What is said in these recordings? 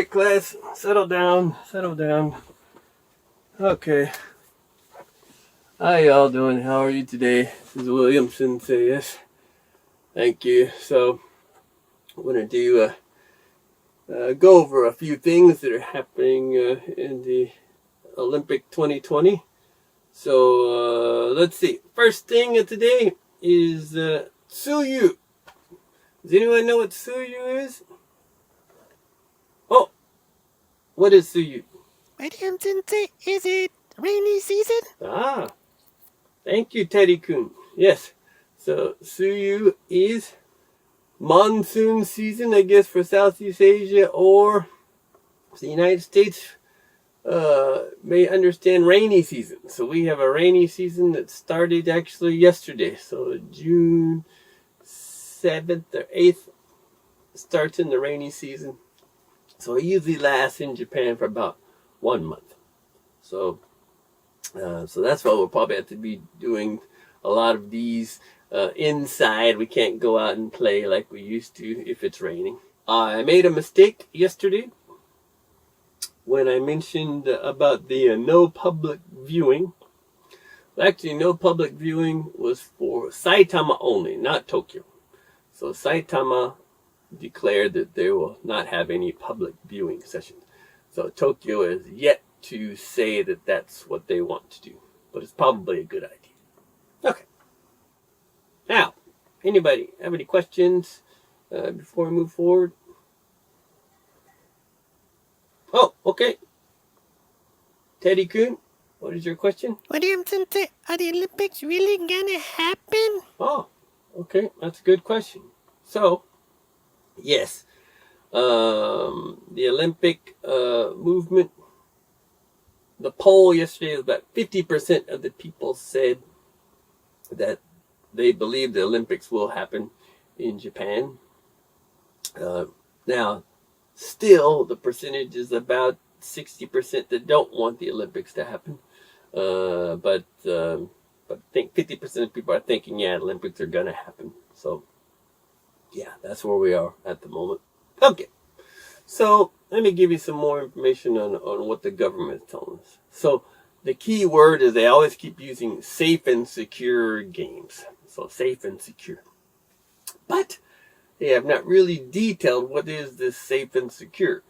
Okay, class, settle down, settle down. Okay. How y'all doing? How are you today? This is William Sensei, yes. Thank you. So, I'm going to do go over a few things that are happening in the Olympic 2020. So, let's see. First thing of today is Tsuyu. Does anyone know what Tsuyu is? Oh, what is Tsuyu? William Sensei, is it rainy season? Ah, thank you, Teddy-kun. Yes, so Tsuyu is monsoon season, I guess, for Southeast Asia, or the United States may understand rainy season. So we have a rainy season that started actually yesterday. So June 7th or 8th starts in the rainy season. So it usually lasts in Japan for about 1 month. So that's why we'll probably have to be doing a lot of these inside. We can't go out and play like we used to if it's raining. I made a mistake yesterday when I mentioned about the no public viewing. Well, actually, no public viewing was for Saitama only, not Tokyo. So Saitama declared that they will not have any public viewing sessions. So Tokyo is yet to say that that's what they want to do, but it's probably a good idea. Okay. Now, anybody have any questions before we move forward? Oh, okay. Teddy-kun, what is your question? William Sensei, are the Olympics really gonna happen? Oh, okay, that's a good question. So, yes, the Olympic movement, the poll yesterday was about 50% of the people said that they believe the Olympics will happen in Japan. Now, still, the percentage is about 60% that don't want the Olympics to happen. But I think 50% of people are thinking, yeah, the Olympics are going to happen. So, yeah, that's where we are at the moment. Okay. So, let me give you some more information on what the government is telling us. So, the key word is they always keep using safe and secure games. So, safe and secure. But they have not really detailed what is this safe and secure.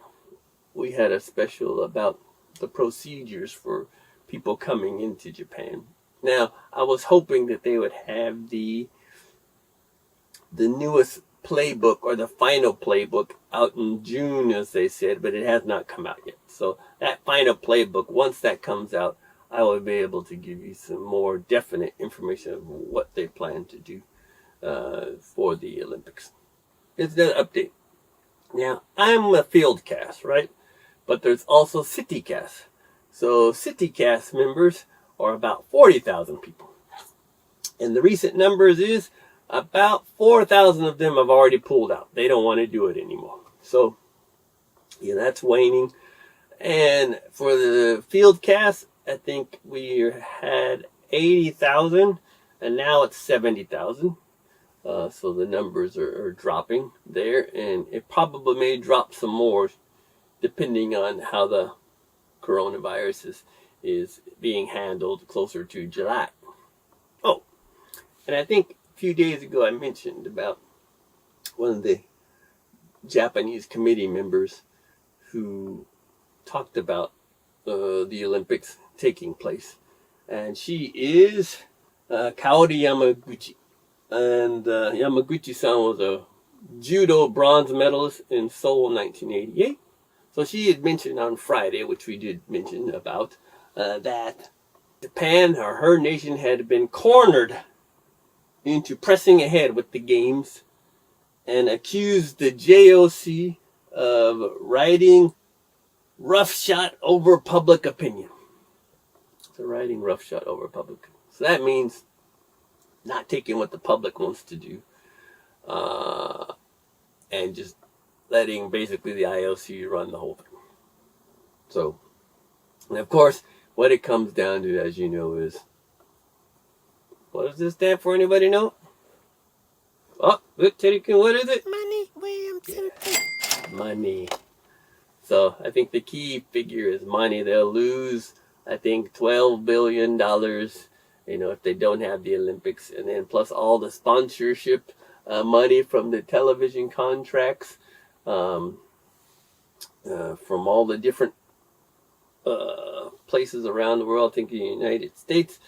We had a special about the procedures for people coming into Japan. Now, I was hoping that they would have the newest playbook or the final playbook out in June, as they said, but it has not come out yet. So that final playbook, once that comes out, I will be able to give you some more definite information of what they plan to do for the Olympics. It's an update. Now, I'm a field cast, right? But there's also city cast. So city cast members are about 40,000 people. And the recent numbers is about 4,000 of them have already pulled out. They don't want to do it anymore. So, yeah, that's waning. And for the field cast, I think we had 80,000, and now it's 70,000. So the numbers are dropping there, and it probably may drop some more depending on how the coronavirus is being handled closer to July. Oh, and I think a few days ago I mentioned about one of the Japanese committee members who talked about the Olympics taking place. And she is Kaori Yamaguchi. And Yamaguchi-san was a judo bronze medalist in Seoul 1988. So she had mentioned on Friday, which we did mention about, that Japan, or her nation, had been cornered into pressing ahead with the games and accused the JOC of riding roughshod over public opinion. So riding roughshod over public opinion. So that means not taking what the public wants to do and just letting basically the IOC run the whole thing. So, and of course, what it comes down to, as you know, is, what does this stand for? Anybody know? Oh, look, Teddy-kun, what is it? Money, William Sensei. Money. So I think the key figure is money. They'll lose, I think, $12 billion, if they don't have the Olympics. And then plus all the sponsorship money from the television contracts, from all the different places around the world. I think the United States,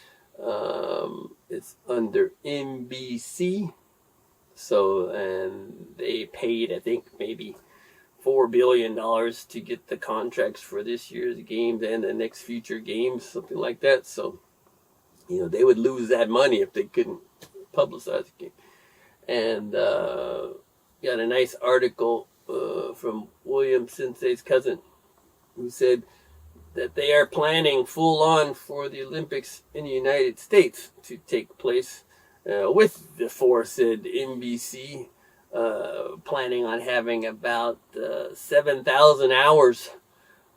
it's under NBC. So, and they paid, I think, maybe $4 billion to get the contracts for this year's games and the next future games, something like that. So, they would lose that money if they couldn't publicize the game. And got a nice article from William Sensei's cousin, who said that they are planning full on for the Olympics in the United States to take place with the aforesaid NBC, planning on having about 7,000 hours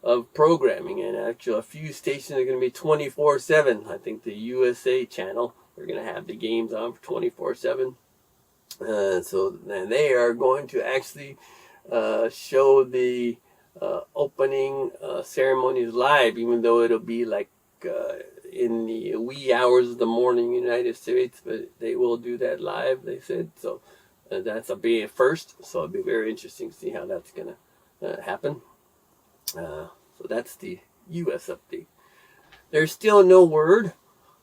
of programming, and actually a few stations are going to be 24/7. I think the USA channel, they're going to have the games on for 24/7. So then they are going to actually show the opening ceremonies live, even though it'll be like in the wee hours of the morning in the United States, but they will do that live, they said. So that's a big first, so it'll be very interesting to see how that's going to happen. So that's the U.S. update. There's still no word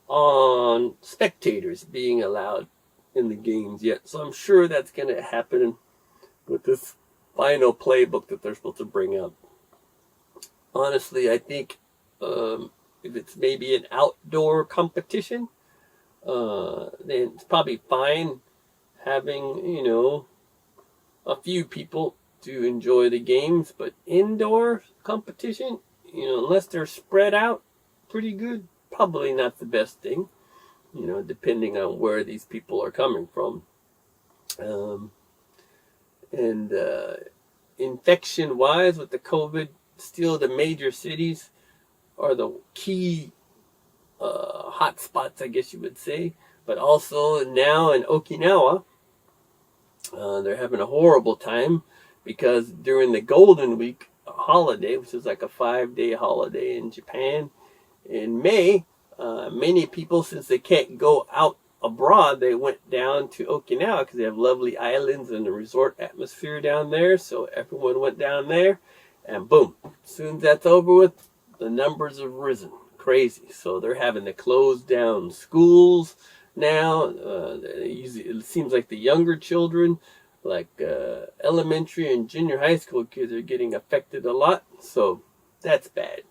on spectators being allowed in the games yet, so I'm sure that's going to happen with this final playbook that they're supposed to bring out. Honestly, I think if it's maybe an outdoor competition, then it's probably fine having, a few people to enjoy the games. But indoor competition, unless they're spread out pretty good, probably not the best thing, depending on where these people are coming from. Infection-wise with the COVID, still the major cities are the key hot spots, I guess you would say. But also now in Okinawa, they're having a horrible time because during the Golden Week holiday, which is like a 5-day holiday in Japan, in May, many people, since they can't go out abroad, they went down to Okinawa because they have lovely islands and the resort atmosphere down there. So everyone went down there, and boom, as soon as that's over with, the numbers have risen crazy. So they're having to close down schools now. It seems like the younger children, like elementary and junior high school kids, are getting affected a lot. So that's bad.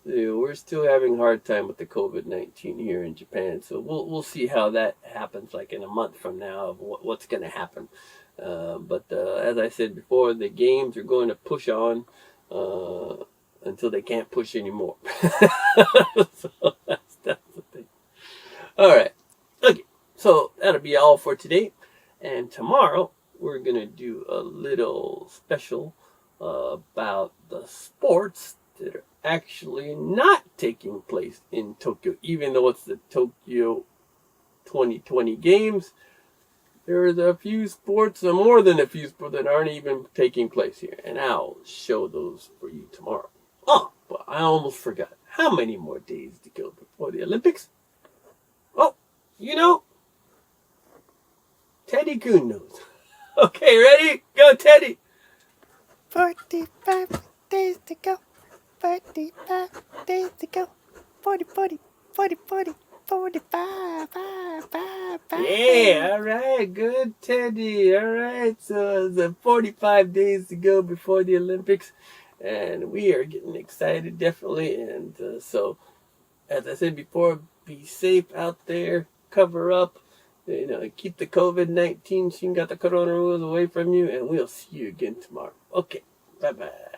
We're still having a hard time with the COVID-19 here in Japan. So we'll see how that happens, like in a month from now, of what's going to happen. But as I said before, the games are going to push on until they can't push anymore. So that's the thing. All right. Okay. So that'll be all for today. And tomorrow we're going to do a little special about the sports that are actually not taking place in Tokyo. Even though it's the Tokyo 2020 games, there's a few sports, or more than a few sports, that aren't even taking place here. And I'll show those for you tomorrow. Oh, but I almost forgot. How many more days to go before the Olympics? Oh, Teddy Kun knows. Okay, ready? Go, Teddy. 45 days to go. 45 days to go. 40, 40, 40, 40, 45, 5, 5, 5. Yeah, all right. Good, Teddy. All right. So the 45 days to go before the Olympics. And we are getting excited, definitely. And so, as I said before, be safe out there. Cover up. Keep the COVID-19, Shingata Corona rules away from you. And we'll see you again tomorrow. Okay. Bye-bye.